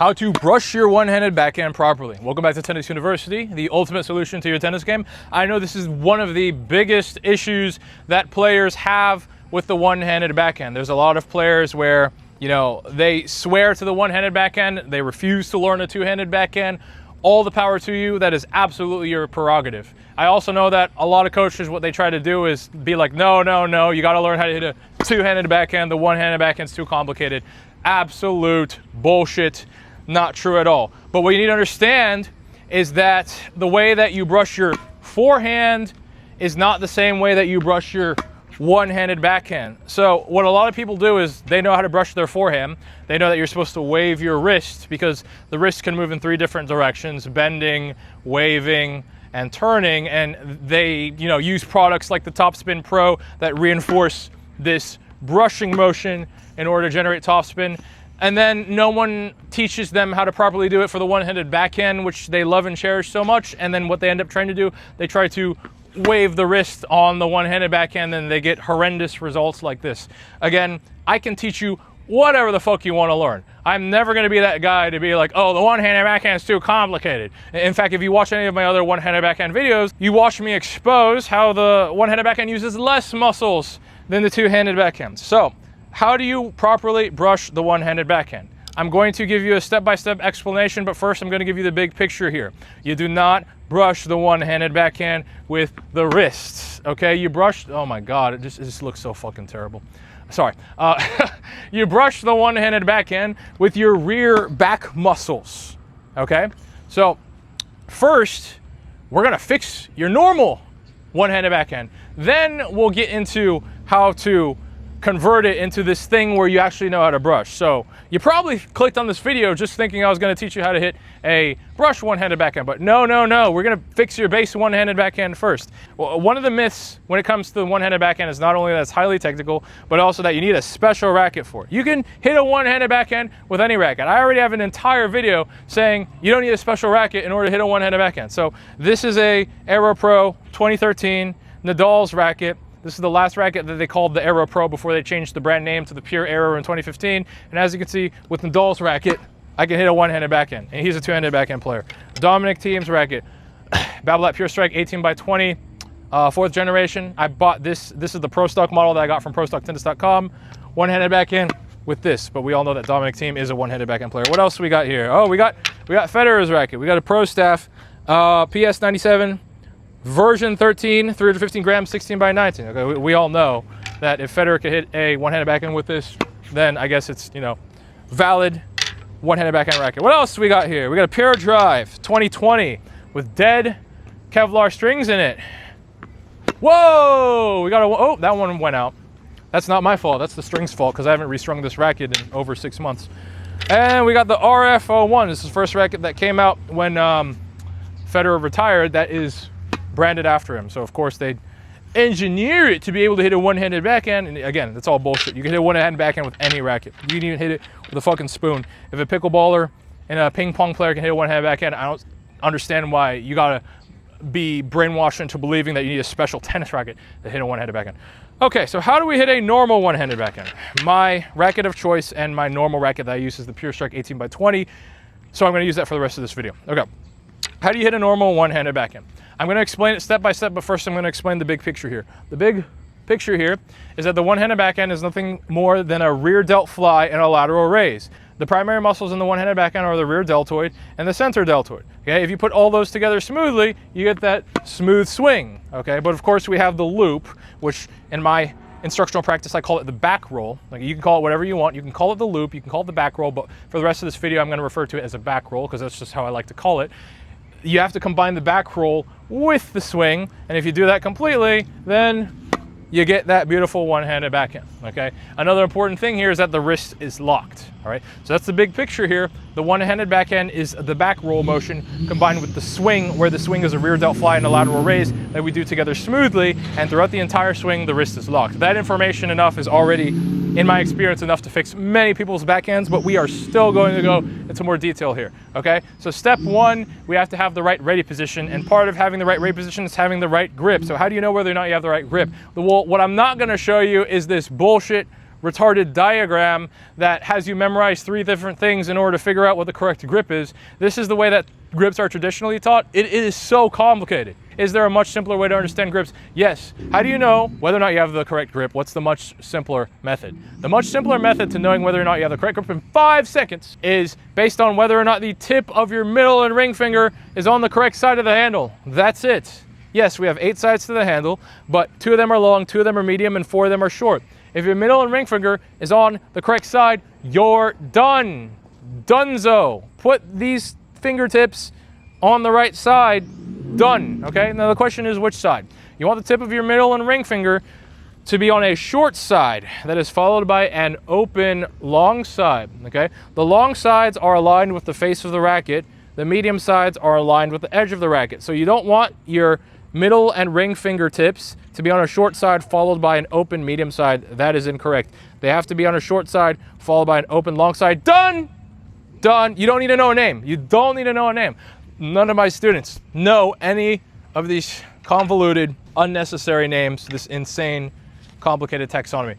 How to brush your one-handed backhand properly. Welcome back to Tennis University, the ultimate solution to your tennis game. I know this is one of the biggest issues that players have with the one-handed backhand. There's a lot of players where, you know, they swear to the one-handed backhand, they refuse to learn a two-handed backhand. All the power to you. That is absolutely your prerogative. I also know that a lot of coaches, what they try to do is be like, no, you got to learn how to hit a two-handed backhand. The one-handed backhand's too complicated. Absolute bullshit. Not true at all. But what you need to understand is that the way that you brush your forehand is not the same way that you brush your one-handed backhand. So what a lot of people do is they know how to brush their forehand. They know that you're supposed to wave your wrist because the wrist can move in 3 different directions: bending, waving, and turning. And they, you know, use products like the Topspin Pro that reinforce this brushing motion in order to generate topspin. And then no one teaches them how to properly do it for the one-handed backhand, which they love and cherish so much. And then what they end up trying to do, they try to wave the wrist on the one-handed backhand, and they get horrendous results like this. Again, I can teach you whatever the fuck you want to learn. I'm never going to be that guy to be like, oh, the one-handed backhand is too complicated. In fact, if you watch any of my other one-handed backhand videos, you watch me expose how the one-handed backhand uses less muscles than the two-handed backhand. So how do you properly brush the one-handed backhand? I'm going to give you a step-by-step explanation, but first I'm going to give you the big picture here. You do not brush the one-handed backhand with the wrists, okay? You brush, oh my God, it just looks so fucking terrible. Sorry. You brush the one-handed backhand with your rear back muscles, okay? So first, we're gonna fix your normal one-handed backhand. Then we'll get into how to convert it into this thing where you actually know how to brush. So you probably clicked on this video just thinking I was going to teach you how to hit a brush one-handed backhand, but no, we're going to fix your base one-handed backhand first. Well, one of the myths when it comes to the one-handed backhand is not only that it's highly technical, but also that you need a special racket for it. You can hit a one-handed backhand with any racket. I already have an entire video saying you don't need a special racket in order to hit a one-handed backhand. So this is a Aero Pro 2013 Nadal's racket. This is the last racket that they called the Aero Pro before they changed the brand name to the pure Aero in 2015. And as you can see, with Nadal's racket, I can hit a one-handed backhand, and he's a two-handed backhand player. Dominic Thiem's racket, Babolat Pure Strike 18x20, 4th generation. I bought this. This is the Pro Stock model that I got from ProStockTennis.com. One-handed backhand with this, but we all know that Dominic Thiem is a one-handed backhand player. What else we got here? Oh, we got Federer's racket. We got a Pro Staff, PS97. Version 13, 315 grams, 16x19. Okay, we all know that if Federer could hit a one-handed backhand with this, then I guess it's, you know, valid one-handed backhand racket. What else we got here? We got a Pure Drive 2020 with dead Kevlar strings in it. Whoa! We got oh, that one went out. That's not my fault. That's the strings' fault because I haven't restrung this racket in over 6 months. And we got the RF01. This is the first racket that came out when Federer retired. That is branded after him. So of course they engineer it to be able to hit a one-handed backhand. And again, that's all bullshit. You can hit a one-handed backhand with any racket. You can even hit it with a fucking spoon. If a pickleballer and a ping pong player can hit a one-handed backhand, I don't understand why you gotta be brainwashed into believing that you need a special tennis racket to hit a one-handed backhand. Okay, so how do we hit a normal one-handed backhand? My racket of choice and my normal racket that I use is the Pure Strike 18x20. So I'm gonna use that for the rest of this video. Okay, how do you hit a normal one-handed backhand? I'm going to explain it step by step, but first I'm going to explain the big picture here. The big picture here is that the one-handed backhand is nothing more than a rear delt fly and a lateral raise. The primary muscles in the one-handed backhand are the rear deltoid and the center deltoid. Okay, if you put all those together smoothly, you get that smooth swing. Okay, but of course we have the loop, which in my instructional practice I call it the back roll. Like, you can call it whatever you want. You can call it the loop, you can call it the back roll, but for the rest of this video I'm going to refer to it as a back roll because that's just how I like to call it. You have to combine the back roll with the swing, and if you do that completely, then you get that beautiful one-handed backhand, okay? Another important thing here is that the wrist is locked, all right? So that's the big picture here. The one-handed backhand is the back roll motion combined with the swing, where the swing is a rear delt fly and a lateral raise that we do together smoothly, and throughout the entire swing, the wrist is locked. That information enough is already, in my experience, enough to fix many people's backhands, but we are still going to go into more detail here, okay? So step one, we have to have the right ready position, and part of having the right ready position is having the right grip. So how do you know whether or not you have the right grip? Well, what I'm not gonna show you is this bullshit retarded diagram that has you memorize 3 different things in order to figure out what the correct grip is. This is the way that grips are traditionally taught. It is so complicated. Is there a much simpler way to understand grips? Yes. How do you know whether or not you have the correct grip? What's the much simpler method? The much simpler method to knowing whether or not you have the correct grip in 5 seconds is based on whether or not the tip of your middle and ring finger is on the correct side of the handle. That's it. Yes, we have 8 sides to the handle, but 2 of them are long, 2 of them are medium, and 4 of them are short. If your middle and ring finger is on the correct side, you're done. Dunzo. Put these fingertips on the right side. Done. Okay, now the question is which side? You want the tip of your middle and ring finger to be on a short side that is followed by an open long side. Okay, the long sides are aligned with the face of the racket. The medium sides are aligned with the edge of the racket. So you don't want your middle and ring fingertips to be on a short side followed by an open medium side. That is incorrect. They have to be on a short side followed by an open long side. Done! Done. You don't need to know a name. You don't need to know a name. None of my students know any of these convoluted, unnecessary names, this insane, complicated taxonomy.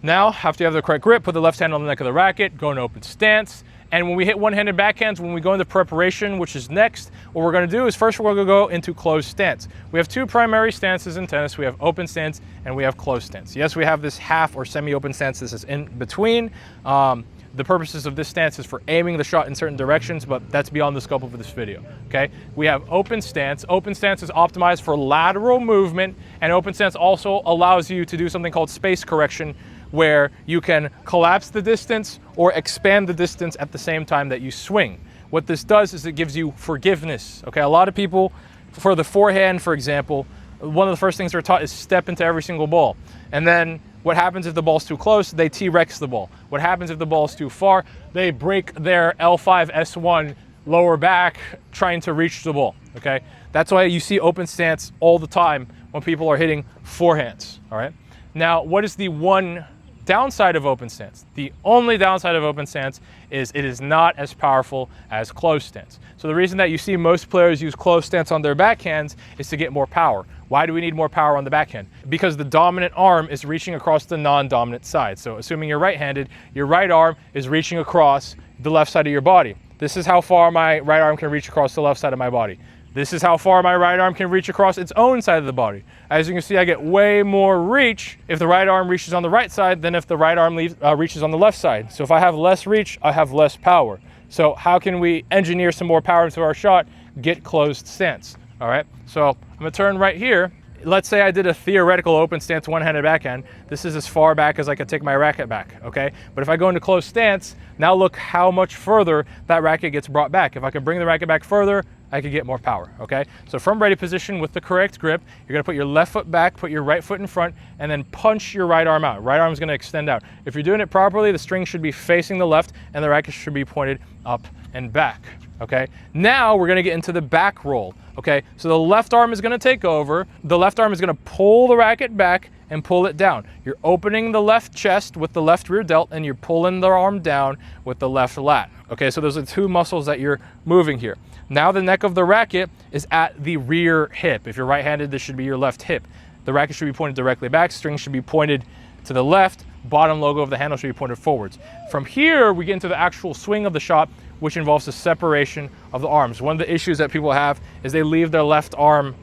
Now, after you have the correct grip, put the left hand on the neck of the racket, go in open stance. And when we hit one-handed backhands, when we go into preparation, which is next, what we're going to do is first we're going to go into closed stance. We have 2 primary stances in tennis. We have open stance and we have closed stance. Yes, we have this half or semi-open stance. This is in between. The purposes of this stance is for aiming the shot in certain directions, but that's beyond the scope of this video, okay? We have open stance. Open stance is optimized for lateral movement, and open stance also allows you to do something called space correction, where you can collapse the distance or expand the distance at the same time that you swing. What this does is it gives you forgiveness, okay? A lot of people, for the forehand, for example, one of the first things they're taught is step into every single ball. And then what happens if the ball's too close? They T-Rex the ball. What happens if the ball's too far? They break their L5, S1 lower back trying to reach the ball, okay? That's why you see open stance all the time when people are hitting forehands, all right? Now, what is the one downside of open stance? The only downside of open stance is it is not as powerful as closed stance. So the reason that you see most players use closed stance on their backhands is to get more power. Why do we need more power on the backhand? Because the dominant arm is reaching across the non-dominant side. So assuming you're right-handed, your right arm is reaching across the left side of your body. This is how far my right arm can reach across the left side of my body. This is how far my right arm can reach across its own side of the body. As you can see, I get way more reach if the right arm reaches on the right side than if the right arm reaches on the left side. So if I have less reach, I have less power. So how can we engineer some more power into our shot? Get closed stance, all right? So I'm gonna turn right here. Let's say I did a theoretical open stance one-handed backhand. This is as far back as I could take my racket back, okay? But if I go into closed stance, now look how much further that racket gets brought back. If I can bring the racket back further, I could get more power, okay? So from ready position with the correct grip, you're gonna put your left foot back, put your right foot in front, and then punch your right arm out. Right arm's gonna extend out. If you're doing it properly, the string should be facing the left and the racket should be pointed up and back, okay? Now we're gonna get into the back roll, okay? So the left arm is gonna take over. The left arm is gonna pull the racket back and pull it down. You're opening the left chest with the left rear delt and you're pulling the arm down with the left lat. Okay, so those are 2 muscles that you're moving here. Now the neck of the racket is at the rear hip. If you're right-handed, this should be your left hip. The racket should be pointed directly back, string should be pointed to the left, bottom logo of the handle should be pointed forwards. From here, we get into the actual swing of the shot, which involves the separation of the arms. One of the issues that people have is they leave their left arm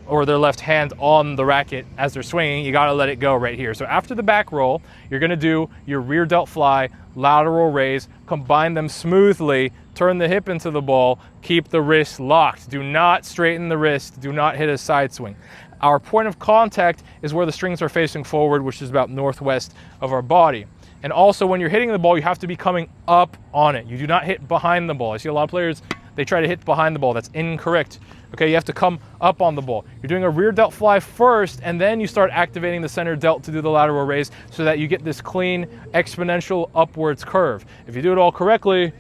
or their left hand on the racket as they're swinging. You gotta let it go right here. So after the back roll, you're gonna do your rear delt fly, lateral raise, combine them smoothly, turn the hip into the ball, keep the wrist locked. Do not straighten the wrist, do not hit a side swing. Our point of contact is where the strings are facing forward, which is about northwest of our body. And also when you're hitting the ball, you have to be coming up on it. You do not hit behind the ball. I see a lot of players, they try to hit behind the ball. That's incorrect. Okay, you have to come up on the ball. You're doing a rear delt fly first, and then you start activating the center delt to do the lateral raise so that you get this clean exponential upwards curve. If you do it all correctly,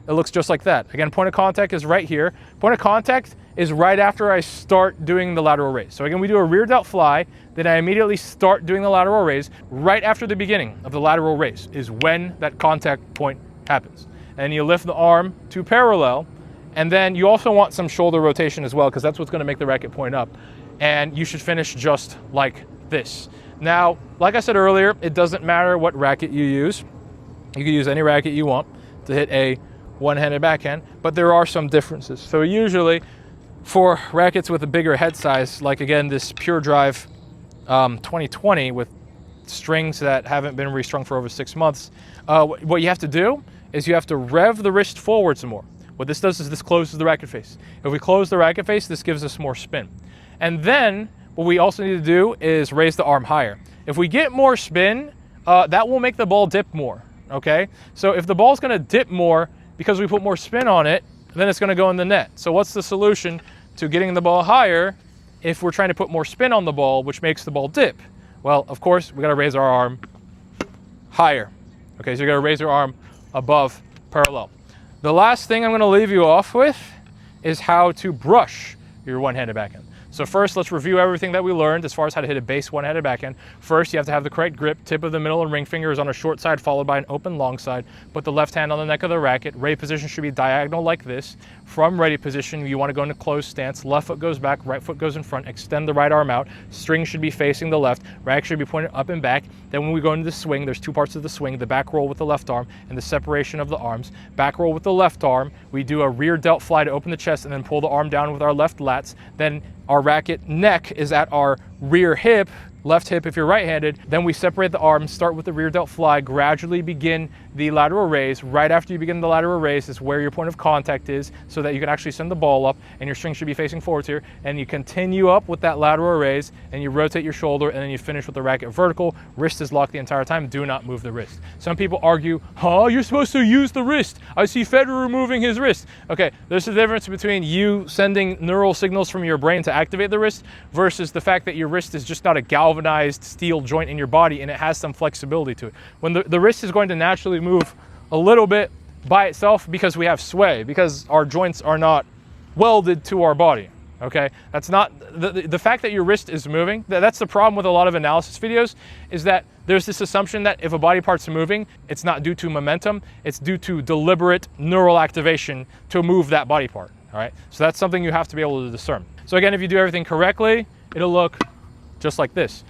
it looks just like that. Again, point of contact is right here. Point of contact is right after I start doing the lateral raise. So again, we do a rear delt fly, then I immediately start doing the lateral raise. Right after the beginning of the lateral raise is when that contact point happens. And you lift the arm to parallel, and then you also want some shoulder rotation as well, because that's what's gonna make the racket point up. And you should finish just like this. Now, like I said earlier, it doesn't matter what racket you use. You can use any racket you want to hit a one-handed backhand, but there are some differences. So usually for rackets with a bigger head size, like again, this Pure Drive 2020 with strings that haven't been restrung for over 6 months, what you have to do is you have to rev the wrist forward some more. What this does is this closes the racket face. If we close the racket face, this gives us more spin. And then what we also need to do is raise the arm higher. If we get more spin, that will make the ball dip more, okay? So if the ball's gonna dip more because we put more spin on it, then it's gonna go in the net. So what's the solution to getting the ball higher if we're trying to put more spin on the ball, which makes the ball dip? Well, of course, we gotta raise our arm higher. Okay, so you gotta raise your arm above parallel. The last thing I'm gonna leave you off with is how to brush your one-handed backhand. So first, let's review everything that we learned as far as how to hit a base one-handed backhand. First, you have to have the correct grip. Tip of the middle and ring finger is on a short side, followed by an open long side. Put the left hand on the neck of the racket. Ready position should be diagonal like this. From ready position, you want to go into closed stance. Left foot goes back, right foot goes in front. Extend the right arm out. String should be facing the left. Racket should be pointed up and back. Then when we go into the swing, there's two parts of the swing, the back roll with the left arm and the separation of the arms. Back roll with the left arm. We do a rear delt fly to open the chest and then pull the arm down with our left lats. Then our racket neck is at our rear hip, left hip if you're right-handed. Then we separate the arms, start with the rear delt fly, gradually begin the lateral raise. Right after you begin the lateral raise is where your point of contact is so that you can actually send the ball up, and your string should be facing forwards here. And you continue up with that lateral raise and you rotate your shoulder and then you finish with the racket vertical. Wrist is locked the entire time. Do not move the wrist. Some people argue, you're supposed to use the wrist. I see Federer moving his wrist. Okay, there's a difference between you sending neural signals from your brain to activate the wrist versus the fact that your wrist is just not a galvanized steel joint in your body and it has some flexibility to it. When the wrist is going to naturally move a little bit by itself because we have sway, because our joints are not welded to our body, okay? That's not, the fact that your wrist is moving, that's the problem with a lot of analysis videos, is that there's this assumption that if a body part's moving, it's not due to momentum, it's due to deliberate neural activation to move that body part, all right? So that's something you have to be able to discern. So again, if you do everything correctly, it'll look just like this.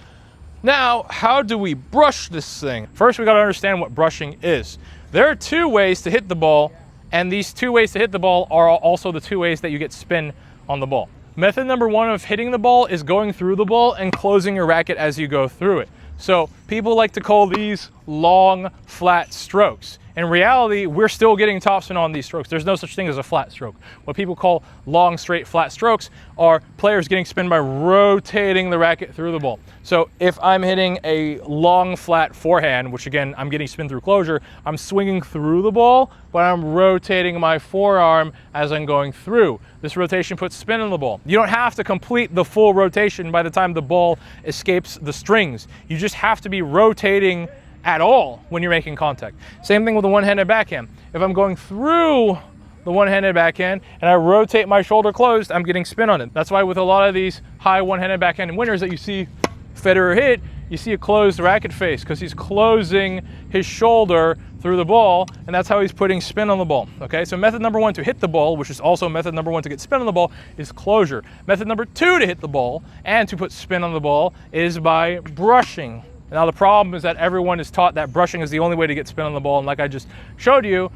Now, how do we brush this thing? First, we gotta understand what brushing is. There are two ways to hit the ball, and these two ways to hit the ball are also the two ways that you get spin on the ball. Method number one of hitting the ball is going through the ball and closing your racket as you go through it. So people like to call these long, flat strokes. In reality, we're still getting topspin on these strokes. There's no such thing as a flat stroke. What people call long, straight, flat strokes are players getting spin by rotating the racket through the ball. So if I'm hitting a long, flat forehand, which again, I'm getting spin through closure, I'm swinging through the ball, but I'm rotating my forearm as I'm going through. This rotation puts spin on the ball. You don't have to complete the full rotation by the time the ball escapes the strings. You just have to be rotating at all when you're making contact. Same thing with the one-handed backhand. If I'm going through the one-handed backhand and I rotate my shoulder closed, I'm getting spin on it. That's why with a lot of these high one-handed backhand winners that you see Federer hit, you see a closed racket face because he's closing his shoulder through the ball, and that's how he's putting spin on the ball. Okay, so method number one to hit the ball, which is also method number one to get spin on the ball, is closure. Method number two to hit the ball and to put spin on the ball is by brushing. Now the problem is that everyone is taught that brushing is the only way to get spin on the ball, and like I just showed you,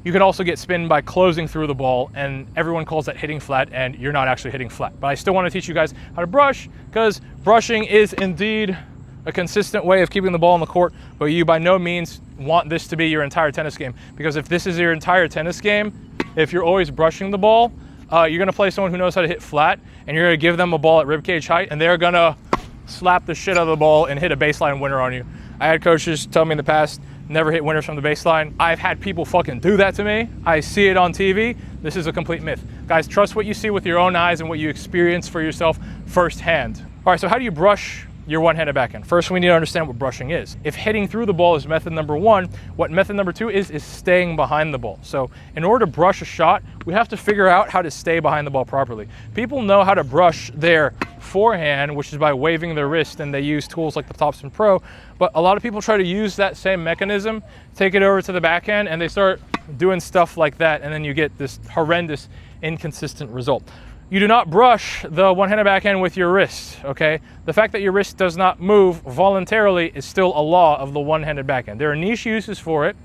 you can also get spin by closing through the ball, and everyone calls that hitting flat, and you're not actually hitting flat. But I still want to teach you guys how to brush, because brushing is indeed a consistent way of keeping the ball in the court, but you by no means want this to be your entire tennis game, because if this is your entire tennis game, if you're always brushing the ball, you're going to play someone who knows how to hit flat, and you're going to give them a ball at ribcage height, and they're going to slap the shit out of the ball and hit a baseline winner on you. I had coaches tell me in the past, never hit winners from the baseline. I've had people fucking do that to me. I see it on TV. This is a complete myth. Guys, trust what you see with your own eyes and what you experience for yourself firsthand. All right, so how do you brush your one-handed backhand? First, we need to understand what brushing is. If hitting through the ball is method number one, what method number two is staying behind the ball. So in order to brush a shot, we have to figure out how to stay behind the ball properly. People know how to brush their forehand, which is by waving their wrist, and they use tools like the Topspin Pro, but a lot of people try to use that same mechanism, take it over to the backhand, and they start doing stuff like that, and then you get this horrendous, inconsistent result. you do not brush the one-handed backhand with your wrist, okay? The fact that your wrist does not move voluntarily is still a law of the one-handed backhand. There are niche uses for it,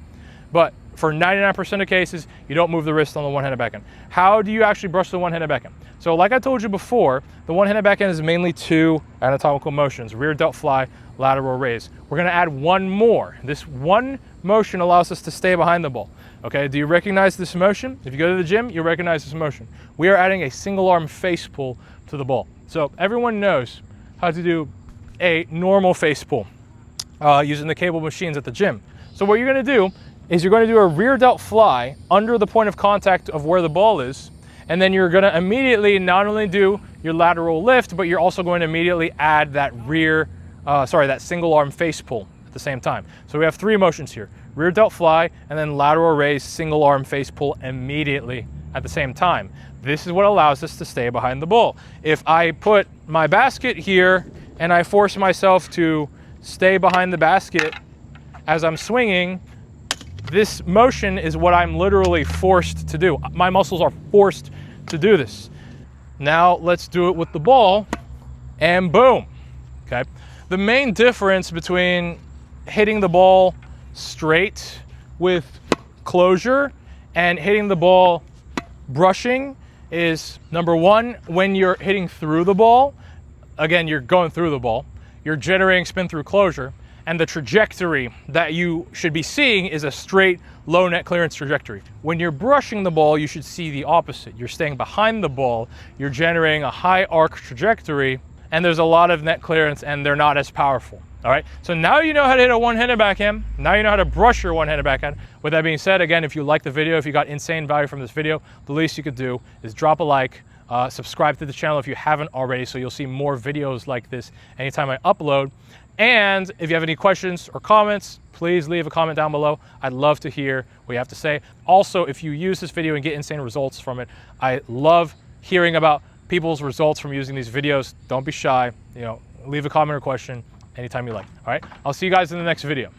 but for 99% of cases, you don't move the wrist on the one-handed backhand. How do you actually brush the one-handed backhand? So like I told you before, the one-handed backhand is mainly two anatomical motions: rear delt fly, lateral raise. We're gonna add one more. This one motion allows us to stay behind the ball. Okay, do you recognize this motion? If you go to the gym, you recognize this motion. We are adding a single arm face pull to the ball. So everyone knows how to do a normal face pull using the cable machines at the gym. So what you're gonna do is you're going to do a rear delt fly under the point of contact of where the ball is, and then you're going to immediately not only do your lateral lift, but you're also going to immediately add that that single arm face pull at the same time. So we have three motions here: rear delt fly, and then lateral raise, single arm face pull immediately at the same time. This is what allows us to stay behind the ball. If I put my basket here and I force myself to stay behind the basket as I'm swinging, this motion is what I'm literally forced to do. My muscles are forced to do this. Now let's do it with the ball, and boom, okay? The main difference between hitting the ball straight with closure and hitting the ball brushing is, number one, when you're hitting through the ball, again, you're going through the ball, you're generating spin through closure, and the trajectory that you should be seeing is a straight low net clearance trajectory. When you're brushing the ball, you should see the opposite. You're staying behind the ball, you're generating a high arc trajectory, and there's a lot of net clearance, and they're not as powerful. All right, so now you know how to hit a one-handed backhand. Now you know how to brush your one-handed backhand. With that being said, again, if you like the video, if you got insane value from this video, the least you could do is drop a like, subscribe to the channel if you haven't already, so you'll see more videos like this anytime I upload. And if you have any questions or comments, please leave a comment down below. I'd love to hear what you have to say. Also, if you use this video and get insane results from it, I love hearing about people's results from using these videos. Don't be shy, leave a comment or question anytime you like. All right, I'll see you guys in the next video.